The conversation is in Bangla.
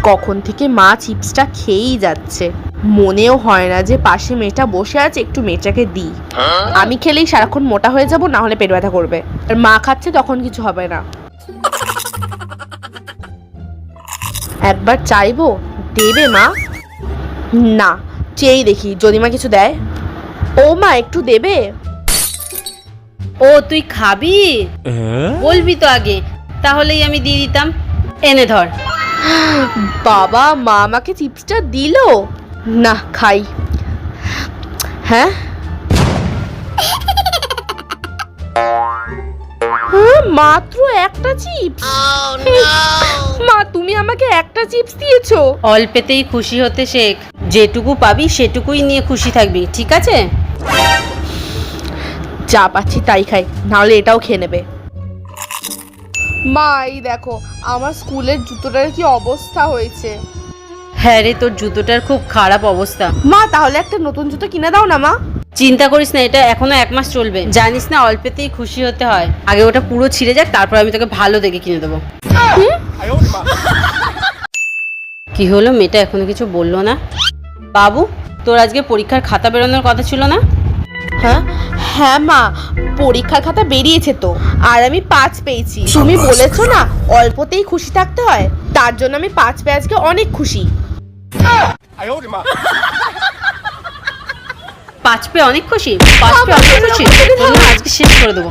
কখন থেকে মা চিপসটা খেয়েই যাচ্ছে, মনেও হয় না যে পাশে মেয়েটা বসে আছে একটু মেয়েটাকে দিই। আমি খেলেই সারাক্ষণ মোটা হয়ে যাব, না হলে পেট ব্যথা করবে। আর মা খাচ্ছে তখন কিছু হবে না। একবার চাইবো, দেবে মা? না, চেয়েই দেখি যদি মা কিছু দেয়। ও মা, একটু দেবে? ও তুই খাবি? বলবি তো আগে, তাহলেই আমি দিয়ে দিতাম। এনে ধর। বাবা, মা আমাকে চিপসটা দিল। না, খাই। হ্যাঁ, মাত্র একটা চিপস? মা, তুমি আমাকে একটা চিপস দিয়েছো? অল্পেতেই খুশি হতে শেখ। যেটুকু পাবি সেটুকুই নিয়ে খুশি থাকবি, ঠিক আছে? যা পাচ্ছি তাই খাই, নাহলে এটাও খেয়ে নেবে। মা, এই দেখো আমার স্কুলের জুতোটার কি অবস্থা হয়েছে। হ্যাঁ রে, তোর জুতোটার খুব খারাপ অবস্থা। মা, তাহলে একটা নতুন জুতো কিনে দাও না মা। চিন্তা করিস না, এটা এখনো 1 মাস চলবে। জানিস না অল্পেতেই খুশি হতে হয়। আগে ওটা পুরো ছিঁড়ে যাক, তারপর আমি তোকে ভালো দেখে কিনে দেবো। কি হলো, মেয়েটা এখনো কিছু বললো না? বাবু, তোর আজকে পরীক্ষার খাতা বেরোনোর কথা ছিল না? হ্যাঁ মা, পরীক্ষার খাতা বেরিয়েছে তো, আর আমি 5 পেয়েছি। তুমি বলেছো না অল্পতেই খুশি থাকতে হয়, তার জন্য আমি 5 পেয়ে আজকে অনেক খুশি। 5 পেয়ে অনেক খুশি? 5 পেয়ে অনেক খুশি? তোর না আজকে শেষ করে দেবো।